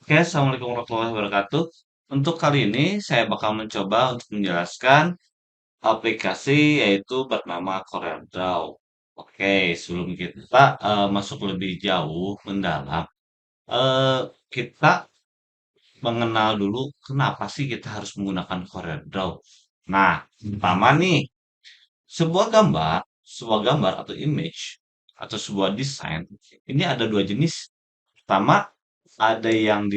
Oke, Assalamualaikum warahmatullahi wabarakatuh. Untuk kali ini saya bakal mencoba untuk menjelaskan aplikasi yaitu bernama CorelDRAW. Oke, sebelum kita masuk lebih jauh mendalam, eh, kita mengenal dulu kenapa sih kita harus menggunakan CorelDRAW. Nah, pertama nih, sebuah gambar atau image atau sebuah desain ini ada dua jenis. Pertama, ada yang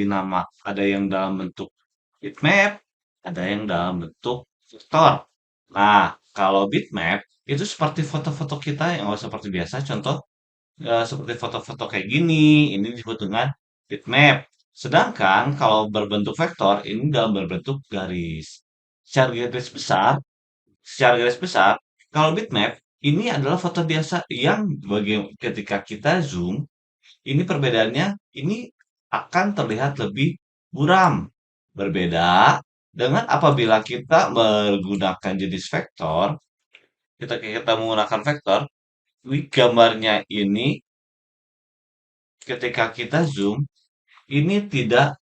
dalam bentuk bitmap, ada yang dalam bentuk vektor. Nah, kalau bitmap itu seperti foto-foto kita yang seperti biasa, contoh seperti foto-foto kayak gini, ini disebut dengan bitmap. Sedangkan kalau berbentuk vektor ini dalam berbentuk garis. Secara garis besar, secara garis besar, kalau bitmap ini adalah foto biasa yang ketika kita zoom ini perbedaannya, ini akan terlihat lebih buram. Berbeda dengan apabila kita menggunakan jenis vektor, kita menggunakan vektor, gambarnya ini ketika kita zoom, ini tidak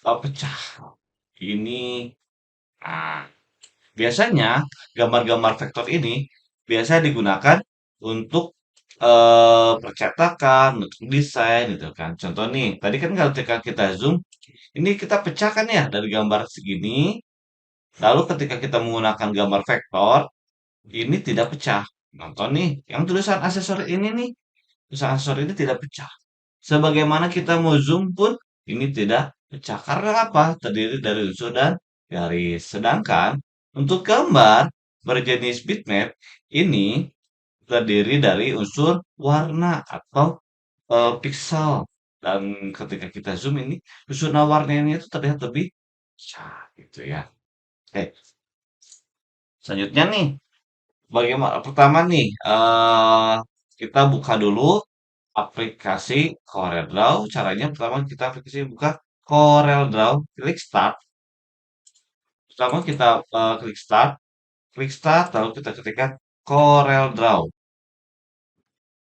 pecah. Ini, nah, biasanya gambar-gambar vektor ini biasa digunakan untuk percetakan, untuk desain gitu kan. Contoh nih, tadi kan ketika kita zoom, ini kita pecahkan ya dari gambar segini. Lalu ketika kita menggunakan gambar vektor, ini tidak pecah. Contoh nih, yang tulisan asesor ini nih, tulisan asesor ini tidak pecah. Sebagaimana kita mau zoom pun, ini tidak pecah. Karena apa? Terdiri dari unsur dan garis. Sedangkan untuk gambar berjenis bitmap, ini terdiri dari unsur warna atau pixel. Dan ketika kita zoom ini, unsur warnanya itu terlihat lebih pecah gitu ya. Oke, selanjutnya nih, bagaimana pertama nih, kita buka dulu aplikasi CorelDRAW. Caranya pertama kita aplikasi buka CorelDRAW, klik Start. Pertama kita klik Start, lalu kita ketikkan CorelDRAW.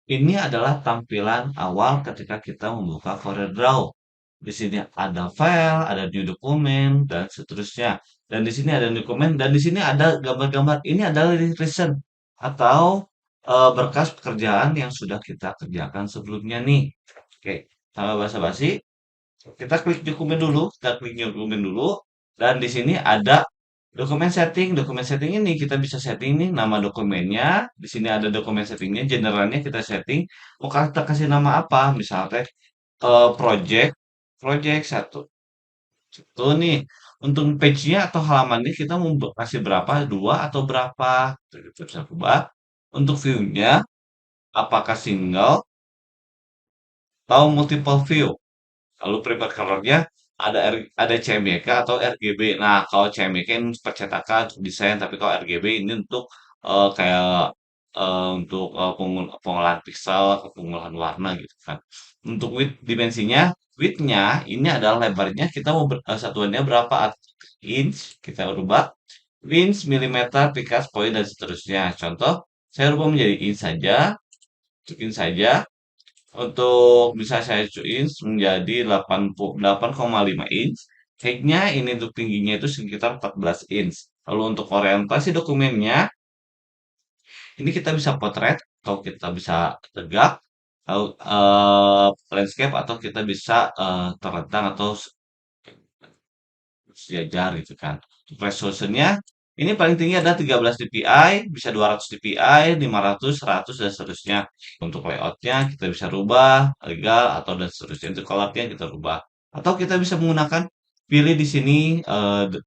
Ini adalah tampilan awal ketika kita membuka CorelDRAW. Di sini ada file, ada new dokumen, dan seterusnya. Dan di sini ada dokumen, dan di sini ada gambar-gambar. Ini adalah recent atau berkas pekerjaan yang sudah kita kerjakan sebelumnya nih. Oke, tanpa basa-basi, kita klik dokumen dulu, dan di sini ada dokumen setting. Dokumen setting ini kita bisa setting nih nama dokumennya. Di sini ada dokumen settingnya, generalnya kita setting. Mau kita kasih nama apa? Misalnya project, project satu. Itu nih untuk page-nya atau halamannya kita mau kasih berapa? Dua atau berapa? Kita bisa ubah. Untuk view-nya, apakah single atau multiple view? Lalu preferred color-nya ada CMYK atau RGB. Nah, kalau CMYK ini percetakan untuk desain, tapi kalau RGB ini untuk kayak untuk pengolahan pixel, pengolahan warna gitu kan. Untuk dimensinya, width-nya ini adalah lebarnya kita mau satuannya berapa? Inch, kita rubah inch, milimeter, pikas, poin dan seterusnya. Contoh, saya rubah menjadi inch saja, untuk inch saja. Untuk bisa saya inch menjadi 88,5 inch. Height-nya ini untuk tingginya itu sekitar 14 inch. Lalu untuk orientasi dokumennya, ini kita bisa potret atau kita bisa tegak, atau landscape atau kita bisa terentang atau sejajar gitu kan. Untuk resolusinya, ini paling tinggi ada 13 dpi, bisa 200 dpi, 500, 100 dan seterusnya. Untuk layoutnya kita bisa rubah, legal atau dan seterusnya. Untuk colornya kita rubah. Atau kita bisa menggunakan pilih di sini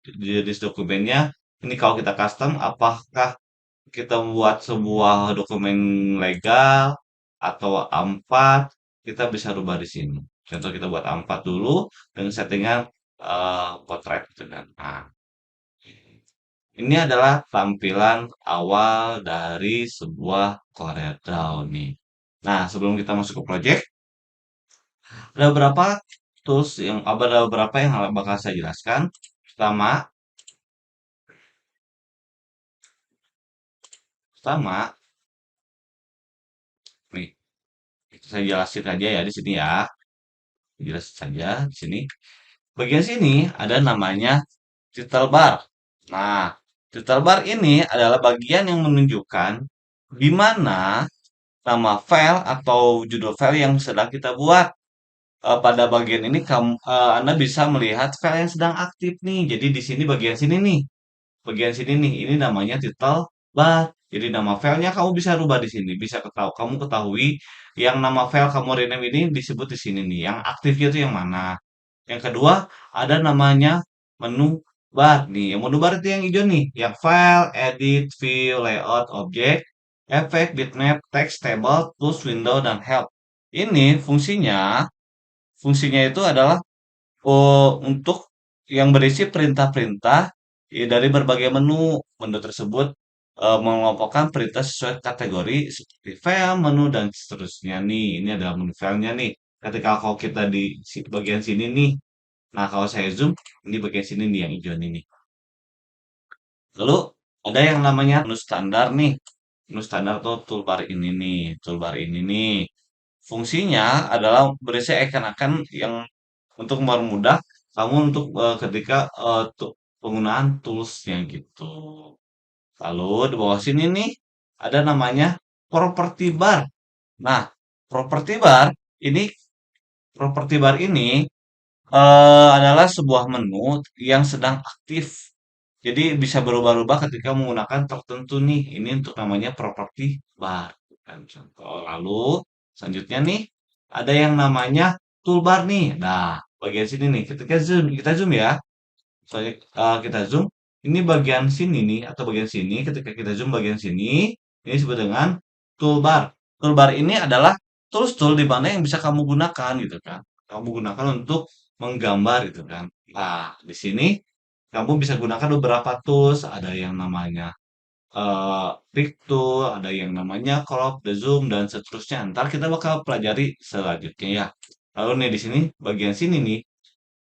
jenis dokumennya. Ini kalau kita custom, apakah kita membuat sebuah dokumen legal atau A4, kita bisa rubah di sini. Contoh kita buat A4 dulu dengan settingan potret gitu kan. Nah, ini adalah tampilan awal dari sebuah CorelDRAW nih. Nah, sebelum kita masuk ke project, ada beberapa tools yang ada beberapa yang bakal saya jelaskan. Pertama, pertama, nih, saya jelasin aja ya di sini ya. jelas saja di sini. Bagian sini ada namanya title bar. Nah, title bar ini adalah bagian yang menunjukkan di mana nama file atau judul file yang sedang kita buat. Pada bagian ini Anda bisa melihat file yang sedang aktif nih. Jadi di sini bagian sini nih. Bagian sini nih, ini namanya title bar. Jadi nama filenya kamu bisa rubah di sini. Bisa kamu ketahui yang nama file kamu rename ini disebut di sini nih. Yang aktifnya itu yang mana? Yang kedua, ada namanya menu bar nih. Yang menu bar itu yang hijau nih. Yang file, edit, view, layout, object, effect, bitmap, text, table, tools, window, dan help. Ini fungsinya itu adalah untuk yang berisi perintah-perintah ya, dari berbagai menu. Menu tersebut mengelompokkan perintah sesuai kategori seperti file, menu, dan seterusnya nih. Ini adalah menu filenya nih. Ketika kalau kita di bagian sini nih, nah kalau saya zoom, ini bagian sini nih yang hijau ini nih. Lalu ada yang namanya menu standar nih. Menu standar tuh toolbar ini nih, toolbar ini nih. Fungsinya adalah berisi icon-icon yang untuk mempermudah kamu untuk ketika penggunaan toolsnya gitu. Lalu di bawah sini nih ada namanya property bar. Nah, property bar ini property bar ini adalah sebuah menu yang sedang aktif. Jadi bisa berubah-ubah ketika menggunakan tertentu nih. Ini untuk namanya property bar. Kan contoh. Lalu selanjutnya nih ada yang namanya toolbar nih. Nah, bagian sini nih. Ketika kita zoom ya. Soalnya kita zoom, ini bagian sini nih atau bagian sini. Ketika kita zoom bagian sini, ini disebut dengan toolbar. Toolbar ini adalah tools-tool di mana yang bisa kamu gunakan gitu kan. Kamu gunakan untuk menggambar gitu kan. Nah, di sini kamu bisa gunakan beberapa tools, ada yang namanya pick tool, ada yang namanya crop, the zoom dan seterusnya. Ntar kita bakal pelajari selanjutnya ya. Lalu nih di sini bagian sini nih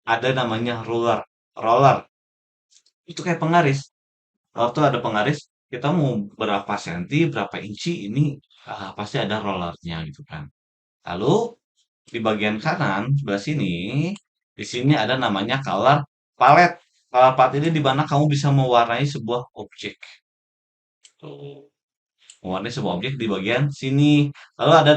ada namanya ruler. Roller itu kayak penggaris. Waktu ada penggaris, kita mau berapa senti, berapa inci, ini pasti ada rollernya gitu kan. Lalu di bagian kanan sebelah sini, di sini ada namanya color palette. Color palette ini di mana kamu bisa mewarnai sebuah objek. Tuh. Mewarnai sebuah objek di bagian sini. Lalu ada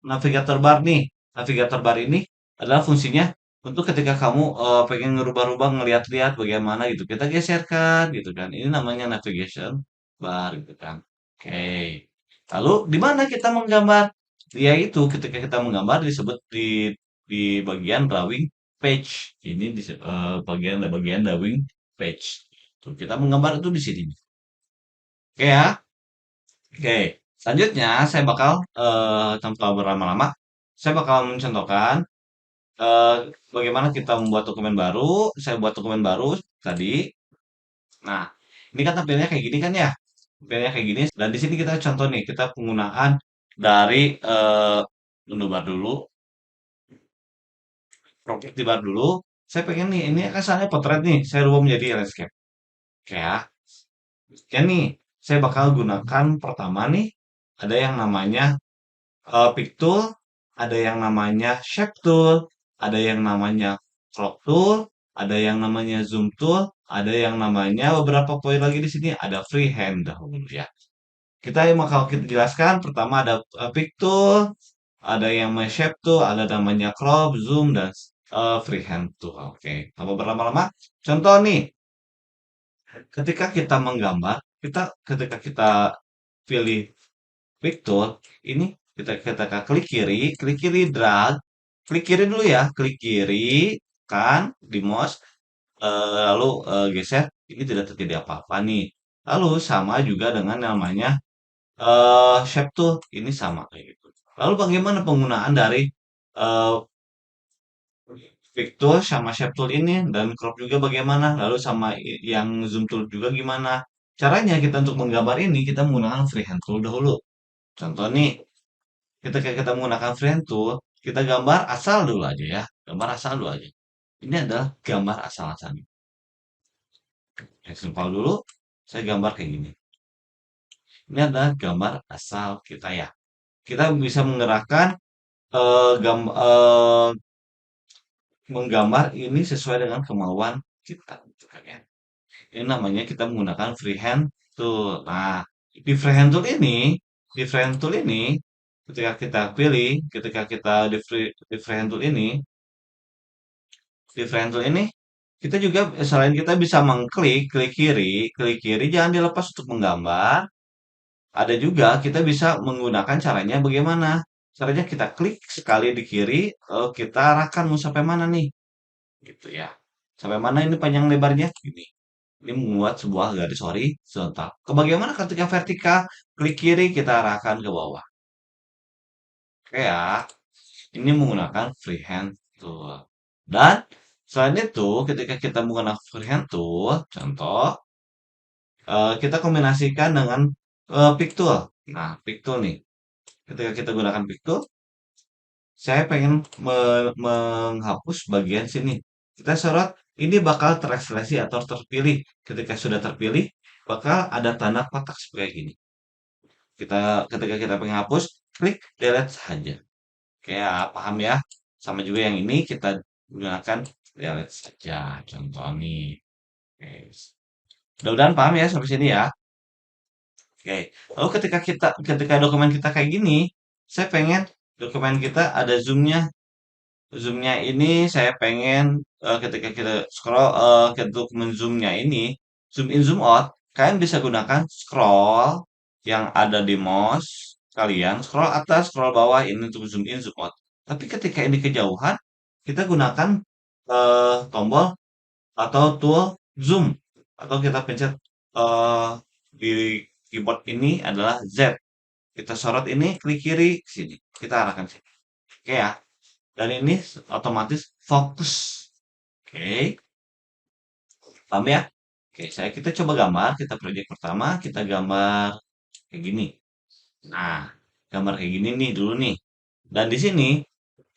navigator bar nih. Navigator bar ini adalah fungsinya untuk ketika kamu pengen ngerubah-rubah, ngeliat-liat bagaimana gitu. Kita geserkan gitu kan. Ini namanya navigation bar gitu kan. Oke. Lalu di mana kita menggambar? Yaitu ketika kita menggambar disebut di bagian drawing page. Ini di bagian bagian drawing page. Tuh, kita menggambar itu di sini. Oke ya. Oke, selanjutnya saya bakal tanpa berlama-lama, saya bakal mencontohkan eh, bagaimana kita membuat dokumen baru. Saya buat dokumen baru tadi. Nah, ini kan tampilnya kayak gini kan ya, tampilnya kayak gini. Dan di sini kita contoh nih, kita penggunaan dari menu bar dulu, properti bar dulu. Saya pengen nih, ini kan saya potret nih, saya rubah menjadi landscape. Oke ya, ya nih, saya bakal gunakan pertama nih, ada yang namanya pick tool, ada yang namanya shape tool, ada yang namanya crop tool, ada yang namanya zoom tool, ada yang namanya beberapa poin lagi di sini ada freehand dahulu ya. Kita kalau kita jelaskan pertama ada pick tool, ada yang namanya shape tool, ada namanya crop, zoom dan freehand tool. Oke, tanpa berlama-lama. Contoh nih, ketika kita menggambar, ketika kita pilih betul, ini kita klik kiri drag, klik kiri dulu ya, klik kiri, kan di mouse, lalu geser, ini tidak terjadi apa-apa nih. Lalu sama juga dengan namanya shape tool, ini sama kayak gitu. Lalu bagaimana penggunaan dari eh, pick tool sama shape tool ini dan crop juga bagaimana? Lalu sama yang zoom tool juga gimana? Caranya kita untuk menggambar ini kita menggunakan freehand tool dahulu. Contoh nih, ketika kita menggunakan freehand tool, kita gambar asal dulu aja ya. Gambar asal dulu aja. Ini adalah gambar asal-asalnya. Yang simpel dulu, saya gambar kayak gini. Ini adalah gambar asal kita ya. Kita bisa menggerakkan menggambar ini sesuai dengan kemauan kita, gitu kan ya. Ini namanya kita menggunakan freehand tool. Nah, di freehand tool ini, ketika kita pilih, ketika kita di freehand tool ini, di freehand tool ini, kita juga selain kita bisa mengklik, klik kiri jangan dilepas untuk menggambar. Ada juga kita bisa menggunakan caranya bagaimana? Caranya kita klik sekali di kiri, lalu kita arahkan mau sampai mana nih, gitu ya. Sampai mana ini panjang lebarnya? Ini membuat sebuah garis horizontal. Bagaimana ketika vertikal? Klik kiri, kita arahkan ke bawah. Oke ya, ini menggunakan freehand tool. Dan selain itu, ketika kita menggunakan freehand tool, contoh, kita kombinasikan dengan pick tool. Nah, pick tool nih. Ketika kita gunakan pick tool, saya pengen menghapus bagian sini. Kita sorot, ini bakal terekspresi atau terpilih. Ketika sudah terpilih, bakal ada tanda kotak seperti ini. Ketika kita pengen hapus, klik delete saja. Kayak paham ya? Sama juga yang ini kita gunakan delete saja. Contoh nih. Oke. Mudah-mudahan paham ya sampai sini ya. Oke. Lalu ketika dokumen kita kayak gini, saya pengen dokumen kita ada zoomnya. Zoomnya ini saya pengen ketika kita scroll ke dokumen zoomnya ini, zoom in zoom out, kalian bisa gunakan scroll yang ada di mouse kalian, scroll atas, scroll bawah ini untuk zoom in zoom out. Tapi ketika ini kejauhan, kita gunakan tombol atau tool zoom atau kita pencet eh, di keyboard ini adalah Z. Kita sorot ini, klik kiri sini, kita arahkan sini. Oke ya. Dan ini otomatis fokus. Oke, paham ya? Oke, kita coba gambar. Kita project pertama, kita gambar kayak gini. Nah, gambar kayak gini nih dulu nih. Dan di sini,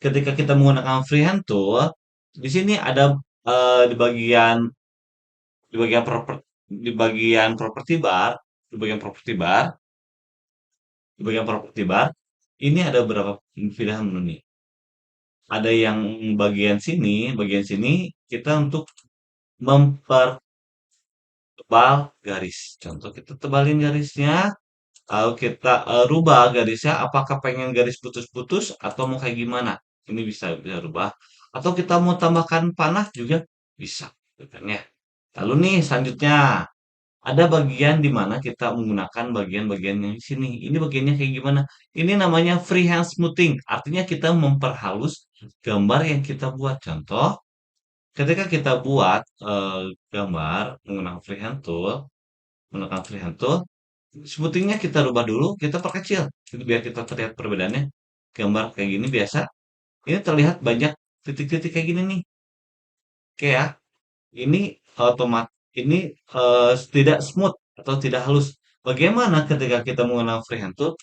ketika kita menggunakan freehand tool, di sini ada di bagian property bar, di bagian property bar, di bagian property bar, ini ada beberapa pilihan menu nih. Ada yang bagian sini kita untuk memper tebal garis. Contoh kita tebalin garisnya, lalu kita rubah garisnya. Apakah pengen garis putus-putus atau mau kayak gimana? Ini bisa rubah. Atau kita mau tambahkan panah juga bisa, gitu kan ya. Lalu nih selanjutnya ada bagian di mana kita menggunakan bagian-bagian yang di sini. Ini bagiannya kayak gimana? Ini namanya freehand smoothing. Artinya kita memperhalus gambar yang kita buat. Contoh, ketika kita buat gambar menggunakan freehand tool, smoothingnya kita rubah dulu, kita perkecil, itu biar kita terlihat perbedaannya. Gambar kayak gini biasa, ini terlihat banyak titik-titik kayak gini nih, oke ya. Ini ini tidak smooth atau tidak halus. Bagaimana ketika kita menggunakan freehand tool?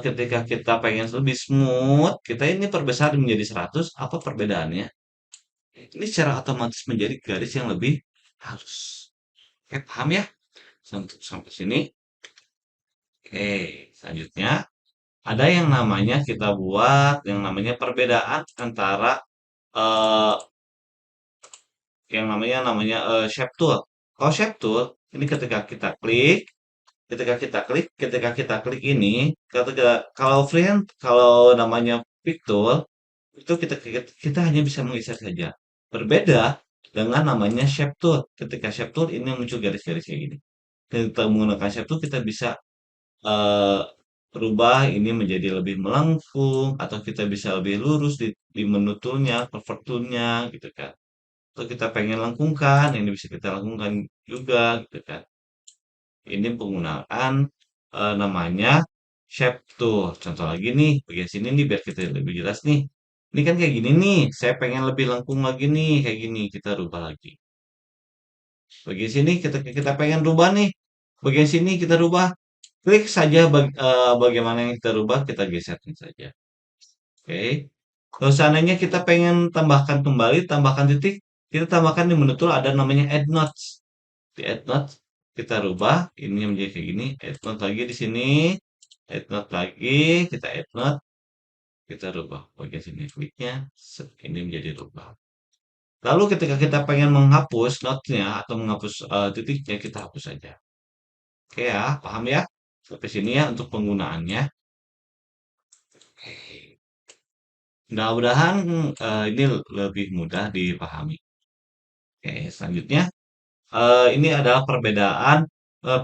Ketika kita pengen lebih smooth, kita ini perbesar menjadi 100, apa perbedaannya? Ini secara otomatis menjadi garis yang lebih halus. Oke, paham ya? Sampai sini. Oke, selanjutnya ada yang namanya kita buat yang namanya perbedaan antara eh, yang namanya shape tool. Kalau shape tool ini ketika kita klik ini, kalau freehand, kalau namanya pick tool itu kita hanya bisa menggeser saja. Berbeda dengan namanya shape tool. Ketika shape tool ini muncul garis-garis kayak gini. Kita menggunakan shape tool kita bisa eee, rubah ini menjadi lebih melengkung atau kita bisa lebih lurus di menu tool-nya, convert tool-nya gitu kan. Atau kita pengen lengkungkan, ini bisa kita lengkungkan juga gitu kan. Ini penggunaan namanya shape tool. Contoh lagi nih, bagian sini nih biar kita lebih jelas nih. Ini kan kayak gini nih, saya pengen lebih lengkung lagi nih, kayak gini, kita rubah lagi. Bagian sini kita pengen rubah nih, bagian sini kita rubah. Klik saja bagaimana yang kita rubah, kita geserkan saja. Oke. Kalau seandainya kita pengen tambahkan kembali, tambahkan titik, kita tambahkan di menu tool ada namanya add notes. Di add notes kita rubah ini menjadi kayak gini, add note lagi di sini, add note lagi, kita add note. kita rubah bagian sini kliknya, ini menjadi rubah. Lalu ketika kita pengen menghapus notnya atau menghapus titiknya, kita hapus saja. Oke ya, paham ya? Sampai sini ya untuk penggunaannya. Mudah-mudahan ini lebih mudah dipahami. Oke, selanjutnya ini adalah perbedaan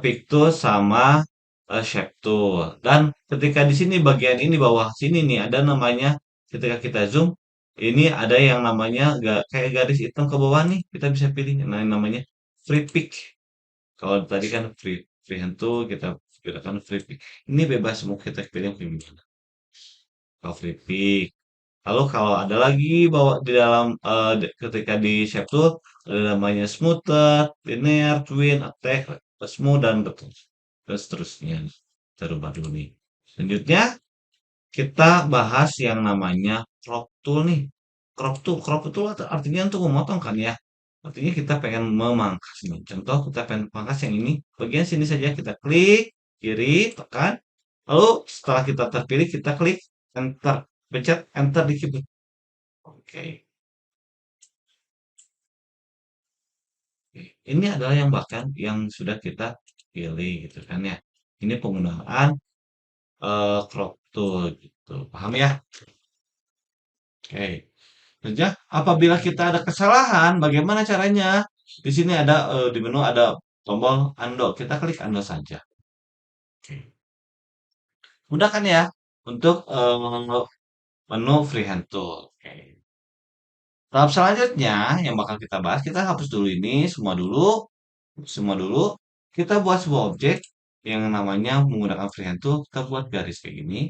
pictool sama shape tool. Dan ketika di sini bagian ini bawah sini nih ada namanya ketika kita zoom ini ada yang namanya kayak garis hitam ke bawah nih kita bisa pilih. Nah, ini namanya free pick. Kalau tadi kan freehand tool kita gunakan free pick. Ini bebas mau kita pilih yang gimana. Kalau free pick. Lalu kalau ada lagi bawa di dalam ketika di shape tool ada namanya smoother, linear, twin, attack, smooth dan betul dan seterusnya. Kita rubah dulu nih. Selanjutnya kita bahas yang namanya crop tool nih. Crop tool artinya untuk memotong kan ya. Artinya kita pengen memangkas nih. Contoh kita pengen memangkas yang ini, bagian sini saja kita klik kiri, tekan. Lalu setelah kita terpilih kita klik enter, pencet enter di keyboard. Oke. Ini adalah yang bahkan yang sudah kita pilih gitu kan ya. Ini penggunaan crop tool gitu. Paham ya? Oke. Kerja apabila kita ada kesalahan, bagaimana caranya? Di sini ada di menu ada tombol undo. Kita klik undo saja. Oke. Mudah kan ya untuk menu freehand tool. Oke. Tahap selanjutnya yang bakal kita bahas, kita hapus dulu ini semua dulu. Kita buat sebuah objek yang namanya menggunakan freehand tool. Kita buat garis kayak gini.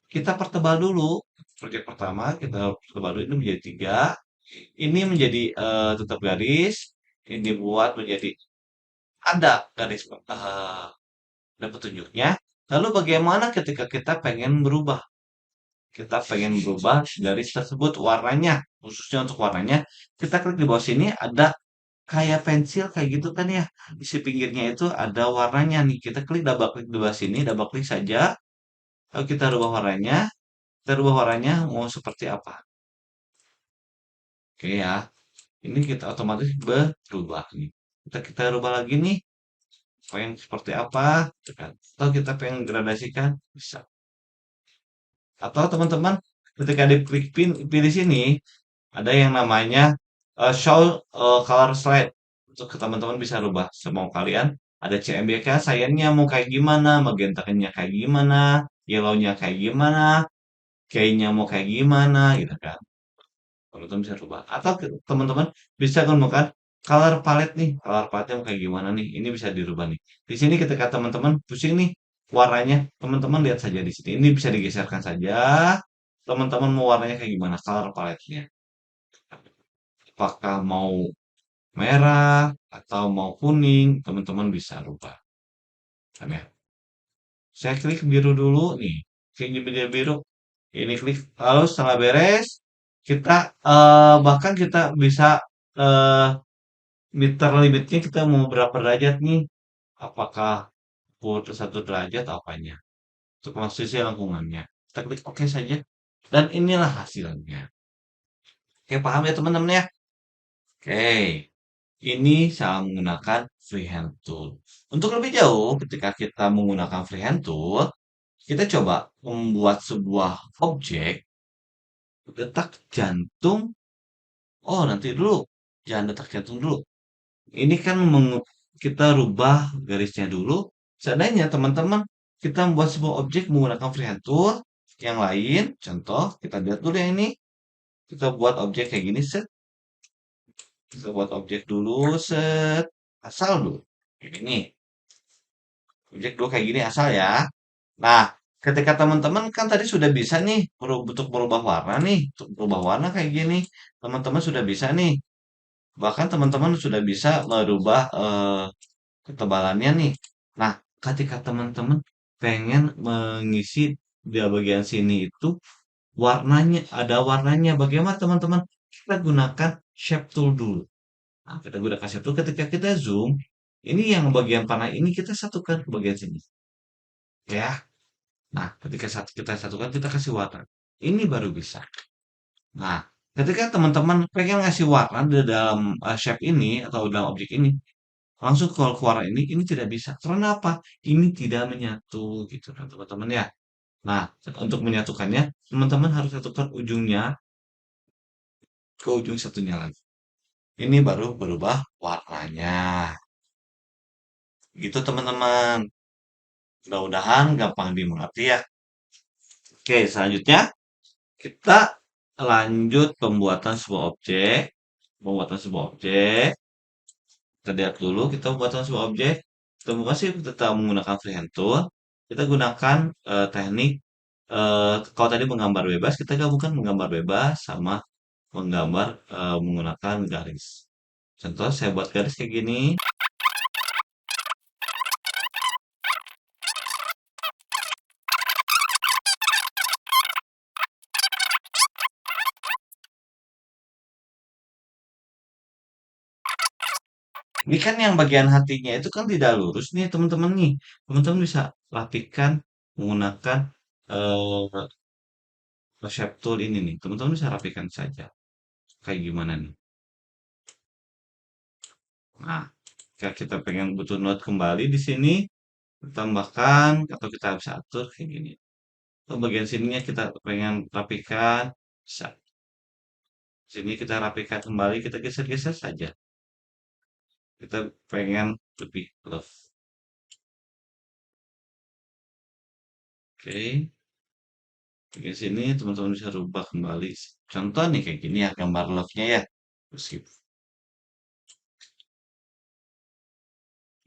Kita pertebal dulu. Project pertama kita pertebal dulu ini menjadi 3. Ini menjadi tetap garis. Ini dibuat menjadi ada garis ada petunjuknya. Lalu bagaimana ketika kita pengen berubah? Kita pengen berubah garis tersebut warnanya, khususnya untuk warnanya. Kita klik di bawah sini ada kayak pensil kayak gitu kan ya. Di si pinggirnya itu ada warnanya nih. Kita klik double klik di bawah sini, double klik saja. Lalu kita rubah warnanya. Kita rubah warnanya mau seperti apa? Oke ya. Ini kita otomatis berubah nih. Kita rubah lagi nih. Pengen seperti apa? Gitu kan. Atau kita pengen gradasikan bisa. Atau teman-teman ketika diklik pilih sini ada yang namanya show color slide. Untuk teman-teman bisa rubah semau kalian. Ada CMYK, sayangnya mau kayak gimana, magentanya kayak gimana, yellownya kayak gimana, kayaknya mau kayak gimana, gitu kan. Teman-teman bisa rubah. Atau teman-teman bisa gunakan color palette nih. Color palette mau kayak gimana nih. Ini bisa dirubah nih. Di sini ketika teman-teman pusing nih warnanya, teman-teman lihat saja di sini. Ini bisa digeserkan saja. Teman-teman mau warnanya kayak gimana color palette-nya. Apakah mau merah atau mau kuning, teman-teman bisa rubah. Kan ya? Saya klik biru dulu nih. Klik di biru. Ini klik lalu setelah beres kita bahkan kita bisa eh, meter limitnya kita mau berapa derajat nih? Apakah 1 derajat apanya? Untuk posisi lengkungannya. Kita klik OK saja. Dan inilah hasilnya. Oke, paham ya teman-teman ya? Oke, ini saya menggunakan freehand tool. Untuk lebih jauh, ketika kita menggunakan freehand tool, kita coba membuat sebuah objek detak jantung. Oh, nanti dulu. Jangan detak jantung dulu. Ini kan kita rubah garisnya dulu. Seandainya teman-teman kita membuat sebuah objek menggunakan freehand tool yang lain, contoh kita lihat dulu yang ini. Kita buat objek kayak gini, set. Kita buat objek dulu, set. Asal dulu. Ini objek dulu kayak gini asal ya. Nah, ketika teman-teman kan tadi sudah bisa nih untuk merubah warna nih, untuk merubah warna kayak gini, teman-teman sudah bisa nih. Bahkan teman-teman sudah bisa merubah ketebalannya nih. Nah, ketika teman-teman pengen mengisi di bagian sini itu warnanya, ada warnanya. Bagaimana teman-teman? Kita gunakan shape tool dulu. Nah, kita gunakan shape tool ketika kita zoom, ini yang bagian panah ini kita satukan ke bagian sini. Ya, Nah, ketika kita satukan, kita kasih warna. Ini baru bisa. Nah, ketika teman-teman pengen ngasih warna di dalam shape ini atau dalam objek ini, langsung keluar ini tidak bisa. Karena apa? Ini tidak menyatu gitu kan teman-teman ya. Nah, untuk menyatukannya, teman-teman harus satukan ujungnya ke ujung satunya lagi. Ini baru berubah warnanya. Gitu teman-teman. Mudah-mudahan gampang dimengerti ya. Oke, selanjutnya kita lanjut pembuatan sebuah objek. Pembuatan sebuah objek. Kita lihat dulu kita pembuatan sebuah objek. Kita sih tetap menggunakan freehand tool. Kita gunakan teknik kalau tadi menggambar bebas, kita gabungkan menggambar bebas sama menggambar menggunakan garis. Contoh saya buat garis kayak gini. Ini kan yang bagian hatinya itu kan tidak lurus nih teman-teman nih. Teman-teman bisa rapikan menggunakan eh shape tool ini nih. Teman-teman bisa rapikan saja. Kayak gimana nih? Nah, jika kita pengen butuh note kembali di sini, tambahkan atau kita bisa atur kayak gini. Atau bagian sininya kita pengen rapikan, bisa. Sini kita rapikan kembali, kita geser-geser saja. Kita pengen lebih love. Oke. Di sini teman-teman bisa rubah kembali. Contoh nih kayak gini ya gambar love-nya ya. Skip.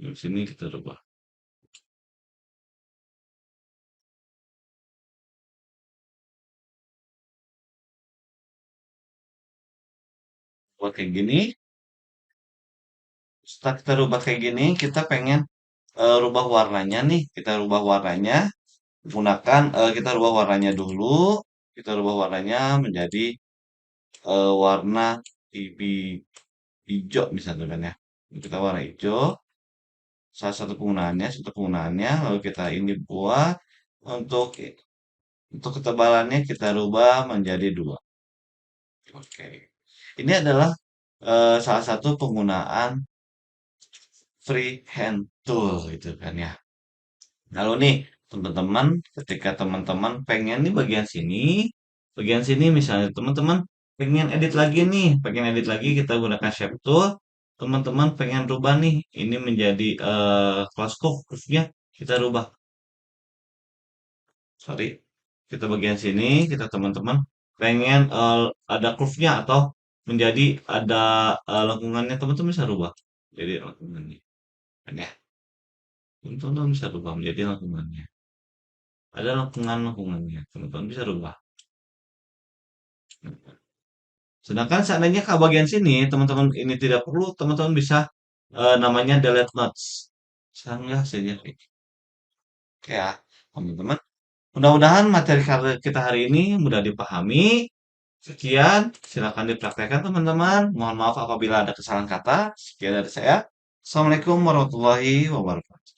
Di sini kita rubah. Buat kayak gini. Setelah kita rubah kayak gini, kita pengen rubah warnanya nih. Kita rubah warnanya. Gunakan kita rubah warnanya dulu. Kita rubah warnanya menjadi warna hijau misalnya kan ya. Kita warna hijau. Salah satu penggunaannya, lalu kita ini buat untuk ketebalannya kita rubah menjadi 2. Oke. Ini adalah salah satu penggunaan freehand tool gitu kan ya. Lalu nih teman-teman, ketika teman-teman pengen nih bagian sini misalnya teman-teman pengen edit lagi nih, pengen edit lagi kita gunakan shape tool. Teman-teman pengen rubah nih, ini menjadi close curve-nya kita rubah. Sorry, kita bagian sini, kita teman-teman pengen ada curve-nya atau menjadi ada lengkungannya teman-teman bisa rubah. Jadi lengkungannya, kan ya. Teman-teman bisa rubah menjadi lengkungannya. Ada lengkungan-lengkungannya, teman-teman bisa rubah. Sedangkan seandainya ke bagian sini, teman-teman ini tidak perlu, teman-teman bisa namanya delete notes. Sangat saja. Oke ya, teman-teman. Mudah-mudahan materi kita hari ini mudah dipahami. Sekian, silakan dipraktekkan teman-teman. Mohon maaf apabila ada kesalahan kata. Sekian dari saya. Assalamualaikum warahmatullahi wabarakatuh.